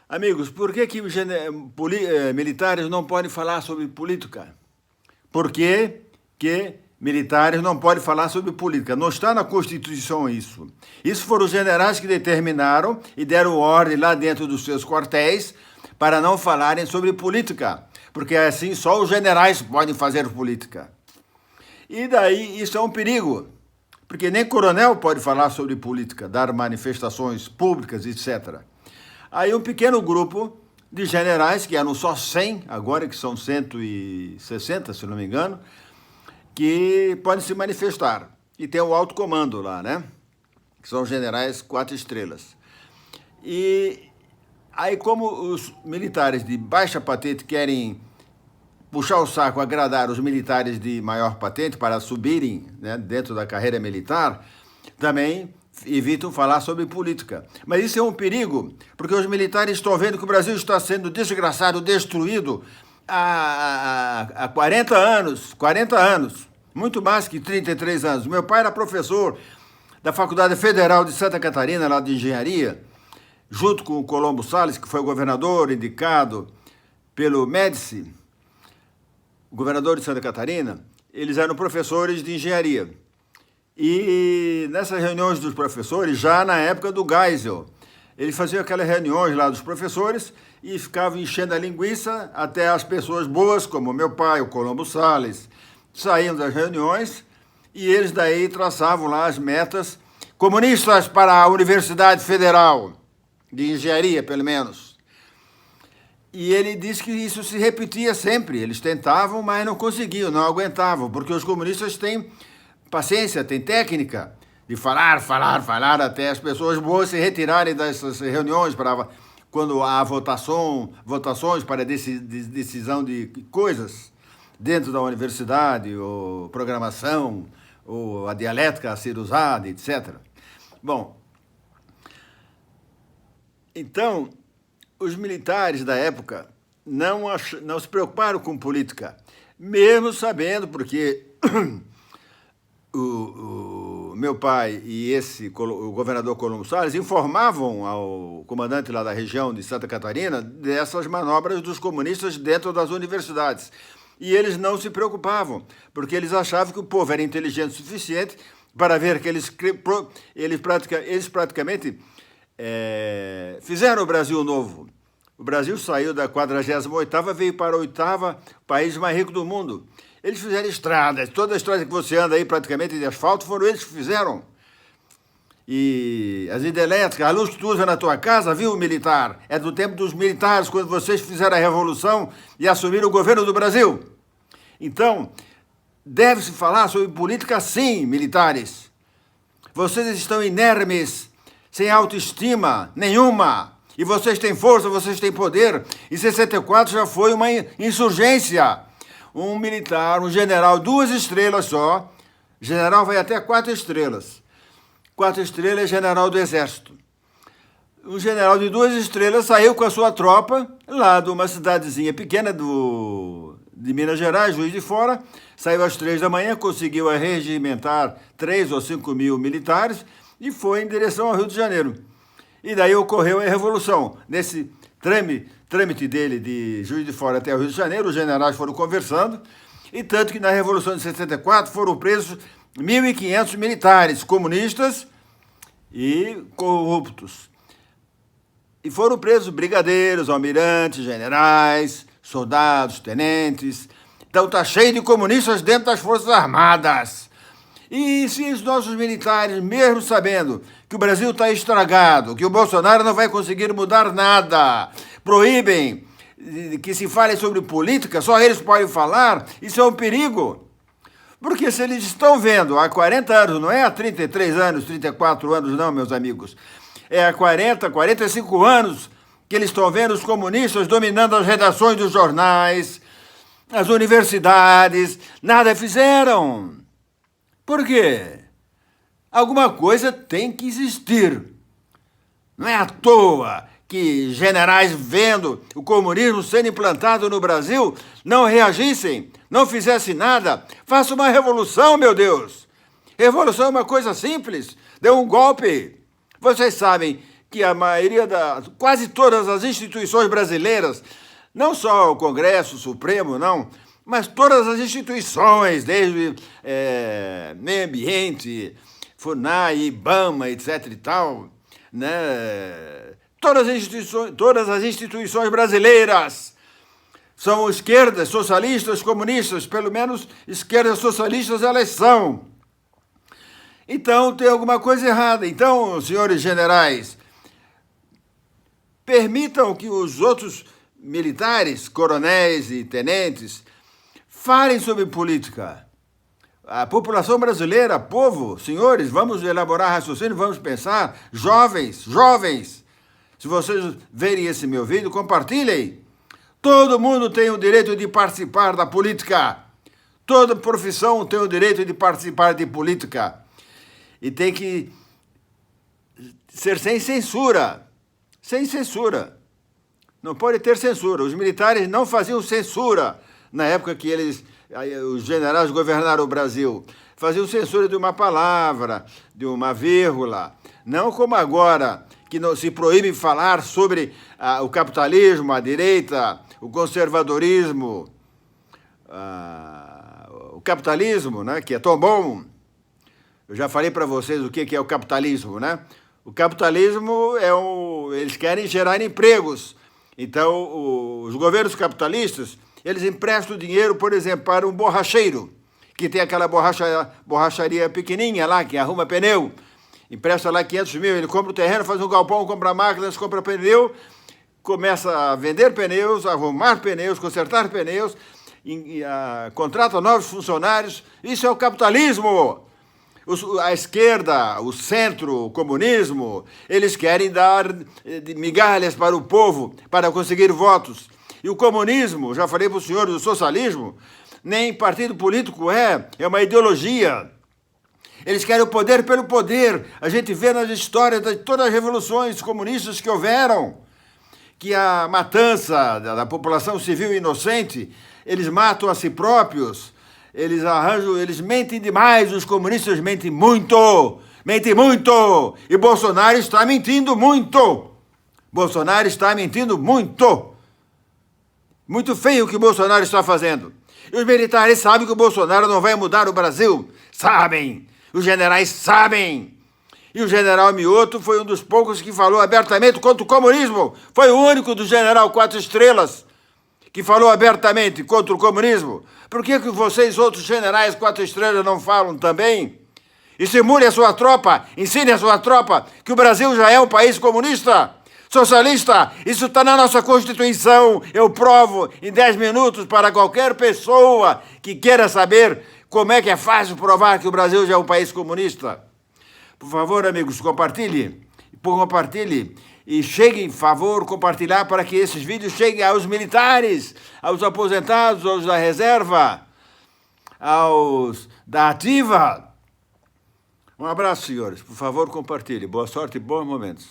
Amigos, por que militares não podem falar sobre política? Por que militares não podem falar sobre política? Não está na Constituição isso. Isso foram os generais que determinaram e deram ordem lá dentro dos seus quartéis para não falarem sobre política, porque assim só os generais podem fazer política. E daí isso é um perigo, porque nem coronel pode falar sobre política, dar manifestações públicas, etc. Aí um pequeno grupo de generais, que eram só 100, agora que são 160, se não me engano, que podem se manifestar. E tem o alto comando lá, né? Que são generais 4 estrelas. E aí, como os militares de baixa patente querem puxar o saco, agradar os militares de maior patente para subirem, né, dentro da carreira militar, também evitam falar sobre política. Mas isso é um perigo, porque os militares estão vendo que o Brasil está sendo desgraçado, destruído há 40 anos, muito mais que 33 anos. Meu pai era professor da Faculdade Federal de Santa Catarina, lá de Engenharia, junto com o Colombo Salles, que foi o governador indicado pelo Médici, o governador de Santa Catarina. Eles eram professores de engenharia. E nessas reuniões dos professores, já na época do Geisel, eles faziam aquelas reuniões lá dos professores e ficavam enchendo a linguiça até as pessoas boas, como meu pai, o Colombo Salles, saíam das reuniões e eles daí traçavam lá as metas comunistas para a Universidade Federal, de Engenharia, pelo menos. E ele disse que isso se repetia sempre. Eles tentavam, mas não conseguiam, não aguentavam, porque os comunistas têm paciência, têm técnica de falar até as pessoas boas se retirarem dessas reuniões para quando há votações para decisão de coisas dentro da universidade, ou programação, ou a dialética a ser usada, etc. Bom, então, os militares da época não se preocuparam com política, mesmo sabendo, porque o meu pai e o governador Colombo Salles informavam ao comandante lá da região de Santa Catarina dessas manobras dos comunistas dentro das universidades. E eles não se preocupavam, porque eles achavam que o povo era inteligente o suficiente para ver que eles praticamente fizeram o Brasil novo. O Brasil saiu da 48ª, veio para a 8ª, país mais rico do mundo. Eles fizeram estradas, toda a estrada que você anda aí praticamente de asfalto foram eles que fizeram. E as hidrelétricas, a luz que tu usa na tua casa, viu, militar? É do tempo dos militares, quando vocês fizeram a revolução e assumiram o governo do Brasil. Então, deve-se falar sobre política sim, militares. Vocês estão inermes, sem autoestima nenhuma. E vocês têm força, vocês têm poder. Em 64 já foi uma insurgência. Um militar, um general, 2 estrelas só. General vai até 4 estrelas. 4 estrelas é general do Exército. Um general de 2 estrelas saiu com a sua tropa lá de uma cidadezinha pequena de Minas Gerais, Juiz de Fora. Saiu às 3 da manhã, conseguiu regimentar 3 ou 5 mil militares e foi em direção ao Rio de Janeiro. E daí ocorreu a Revolução. Nesse trâmite dele de Juiz de Fora até o Rio de Janeiro, os generais foram conversando, e tanto que na Revolução de 64 foram presos 1.500 militares comunistas e corruptos. E foram presos brigadeiros, almirantes, generais, soldados, tenentes. Então está cheio de comunistas dentro das Forças Armadas. E se os nossos militares, mesmo sabendo que o Brasil está estragado, que o Bolsonaro não vai conseguir mudar nada, proíbem que se fale sobre política, só eles podem falar, isso é um perigo. Porque se eles estão vendo há 40 anos, não é há 33 anos, 34 anos não, meus amigos, é há 40, 45 anos que eles estão vendo os comunistas dominando as redações dos jornais, as universidades, nada fizeram. Por quê? Alguma coisa tem que existir. Não é à toa que generais vendo o comunismo sendo implantado no Brasil não reagissem, não fizessem nada. Faça uma revolução, meu Deus. Revolução é uma coisa simples. Dê um golpe. Vocês sabem que a maioria quase todas as instituições brasileiras, não só o Congresso o Supremo, não, mas todas as instituições, desde meio ambiente, FUNAI, IBAMA, etc. e tal, né? Todas as instituições brasileiras são esquerdas, socialistas, comunistas, pelo menos esquerdas socialistas elas são. Então tem alguma coisa errada. Então, senhores generais, permitam que os outros militares, coronéis e tenentes, falem sobre política. A população brasileira, povo, senhores, vamos elaborar raciocínio, vamos pensar. Jovens, se vocês verem esse meu vídeo, compartilhem. Todo mundo tem o direito de participar da política. Toda profissão tem o direito de participar de política. E tem que ser sem censura. Sem censura. Não pode ter censura. Os militares não faziam censura na época que os generais governaram o Brasil. Faziam censura de uma palavra, de uma vírgula. Não como agora, que não se proíbe falar sobre o capitalismo, a direita, o conservadorismo, o capitalismo, né, que é tão bom. Eu já falei para vocês o que é o capitalismo, né? O capitalismo eles querem gerar empregos. Então, os governos capitalistas, eles emprestam dinheiro, por exemplo, para um borracheiro, que tem aquela borracharia pequenininha lá, que arruma pneu. Empresta lá 500 mil, ele compra o terreno, faz um galpão, compra máquinas, compra pneu, começa a vender pneus, a arrumar pneus, consertar pneus, contrata novos funcionários. Isso é o capitalismo. A esquerda, o centro, o comunismo, eles querem dar migalhas para o povo, para conseguir votos. E o comunismo, já falei para o senhor, o socialismo, nem partido político é uma ideologia. Eles querem o poder pelo poder. A gente vê nas histórias de todas as revoluções comunistas que houveram, que a matança da população civil inocente, eles matam a si próprios, eles mentem demais, os comunistas mentem muito, e Bolsonaro está mentindo muito. Bolsonaro está mentindo muito. Muito feio o que o Bolsonaro está fazendo. E os militares sabem que o Bolsonaro não vai mudar o Brasil. Sabem. Os generais sabem. E o general Mioto foi um dos poucos que falou abertamente contra o comunismo. Foi o único do general 4 estrelas que falou abertamente contra o comunismo. Por que vocês, outros generais 4 estrelas, não falam também? Estimule a sua tropa, ensine a sua tropa que o Brasil já é um país comunista, socialista. Isso está na nossa Constituição. Eu provo em 10 minutos para qualquer pessoa que queira saber como é que é fácil provar que o Brasil já é um país comunista. Por favor, amigos, compartilhe. E cheguem, por favor, compartilhar para que esses vídeos cheguem aos militares, aos aposentados, aos da reserva, aos da ativa. Um abraço, senhores. Por favor, compartilhe. Boa sorte e bons momentos.